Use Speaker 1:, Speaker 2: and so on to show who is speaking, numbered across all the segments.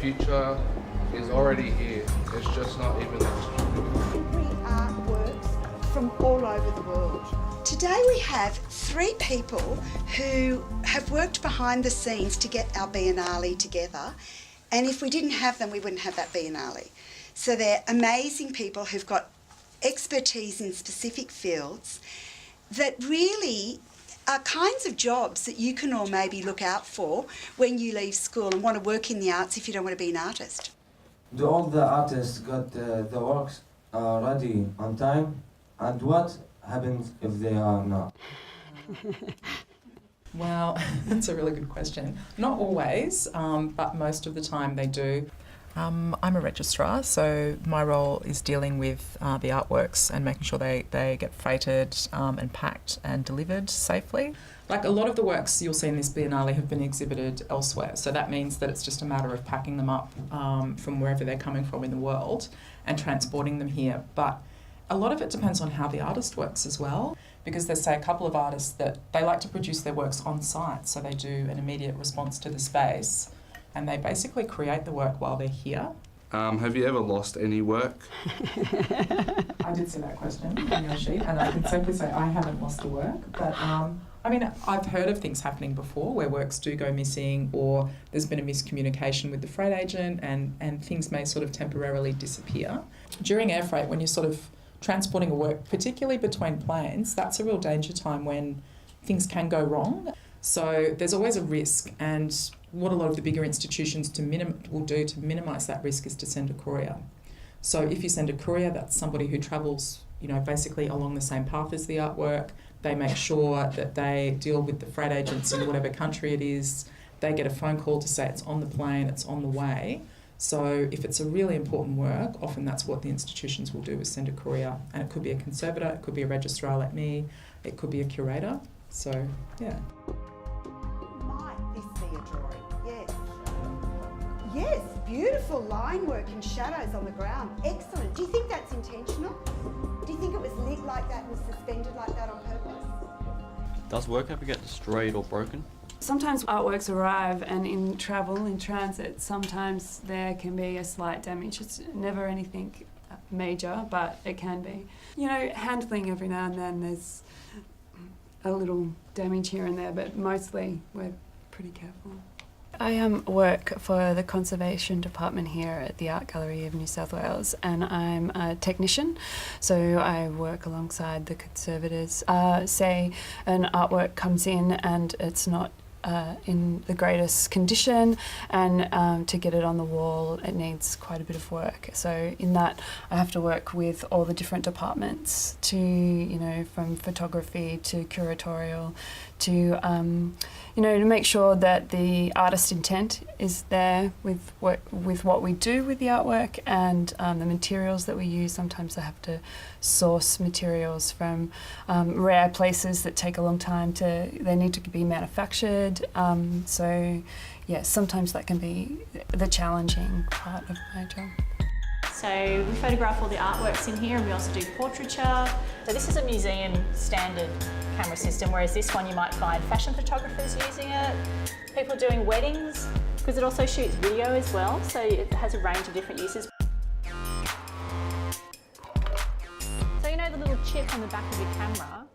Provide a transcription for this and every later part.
Speaker 1: future is already here. It's just not even
Speaker 2: Contemporary artworks from all over the world. Today we have 3 people who have worked behind the scenes to get our Biennale together, and if we didn't have them we wouldn't have that Biennale. So they're amazing people who've got expertise in specific fields that really are kinds of jobs that you can all maybe look out for when you leave school and want to work in the arts if you don't want to be an artist.
Speaker 3: Do all the artists got the works ready on time? And what happens if they are not?
Speaker 4: Well, that's a really good question. Not always, but most of the time they do. I'm a registrar, so my role is dealing with the artworks and making sure they get freighted and packed and delivered safely. Like a lot of the works you'll see in this Biennale have been exhibited elsewhere, so that means that it's just a matter of packing them up from wherever they're coming from in the world and transporting them here. But a lot of it depends on how the artist works as well, because there's, say, a couple of artists that they like to produce their works on site, so they do an immediate response to the space and they basically create the work while they're here.
Speaker 1: Have you ever lost any work?
Speaker 4: I did see that question on your sheet, and I can simply say I haven't lost the work, but I mean, I've heard of things happening before where works do go missing, or there's been a miscommunication with the freight agent and things may sort of temporarily disappear. During air freight, when you're sort of transporting a work, particularly between planes, that's a real danger time when things can go wrong. So there's always a risk, and what a lot of the bigger institutions will do to minimise that risk is to send a courier. So if you send a courier, that's somebody who travels, basically along the same path as the artwork. They make sure that they deal with the freight agents in whatever country it is. They get a phone call to say it's on the plane, it's on the way. So if it's a really important work, often that's what the institutions will do, is send a courier. And it could be a conservator, it could be a registrar like me, it could be a curator. So, yeah.
Speaker 2: Might this be a drawing? Yes. Yes, beautiful line work and shadows on the ground. Excellent. Do you think that's intentional? Do you think it was lit like that and suspended like that on purpose?
Speaker 5: Does work ever get destroyed or broken?
Speaker 6: Sometimes artworks arrive, and in travel, in transit, sometimes there can be a slight damage. It's never anything major, but it can be. Handling every now and then there's a little damage here and there, but mostly we're pretty careful. I work for the Conservation Department here at the Art Gallery of New South Wales, and I'm a technician, so I work alongside the conservators. Say an artwork comes in and it's not in the greatest condition, and to get it on the wall it needs quite a bit of work. So in that I have to work with all the different departments to, from photography to curatorial to, to make sure that the artist intent is there with what we do with the artwork, and the materials that we use. Sometimes I have to source materials from rare places that take a long time they need to be manufactured. So yeah, sometimes that can be the challenging part of my job.
Speaker 7: So we photograph all the artworks in here, and we also do portraiture. So this is a museum standard camera system, whereas this one you might find fashion photographers using it, people doing weddings, because it also shoots video as well, so it has a range of different uses. So the little chip on the back of your camera.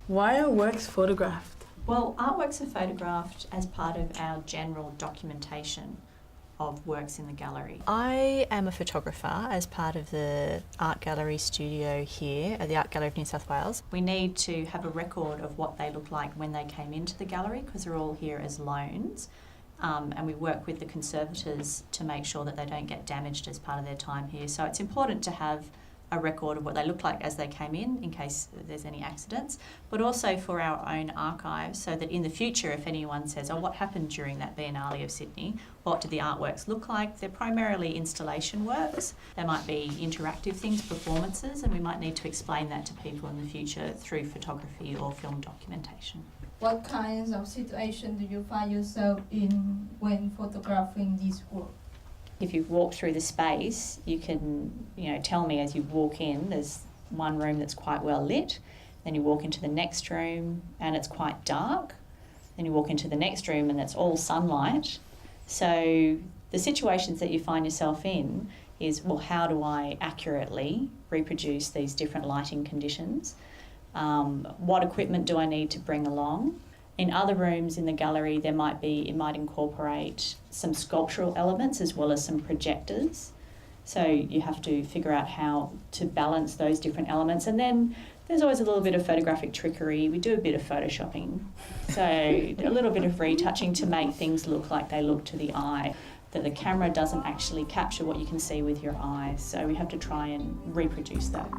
Speaker 6: Why are works photographed?
Speaker 7: Well, artworks are photographed as part of our general documentation of works in the gallery.
Speaker 8: I am a photographer as part of the art gallery studio here at the Art Gallery of New South Wales.
Speaker 7: We need to have a record of what they look like when they came into the gallery, because they're all here as loans, and we work with the conservators to make sure that they don't get damaged as part of their time here. So it's important to have a record of what they look like as they came in case there's any accidents, but also for our own archives, so that in the future if anyone says, oh, what happened during that Biennale of Sydney, what did the artworks look like? They're primarily installation works. They might be interactive things, performances, and we might need to explain that to people in the future through photography or film documentation.
Speaker 9: What kinds of situations do you find yourself in when photographing this work?
Speaker 7: If you walk through the space, you can, tell me as you walk in, there's one room that's quite well lit, then you walk into the next room and it's quite dark, then you walk into the next room and it's all sunlight. So the situations that you find yourself in is, well, how do I accurately reproduce these different lighting conditions? What equipment do I need to bring along? In other rooms in the gallery, it might incorporate some sculptural elements as well as some projectors. So you have to figure out how to balance those different elements. And then there's always a little bit of photographic trickery. We do a bit of photoshopping. So a little bit of retouching to make things look like they look to the eye, that the camera doesn't actually capture what you can see with your eyes. So we have to try and reproduce that.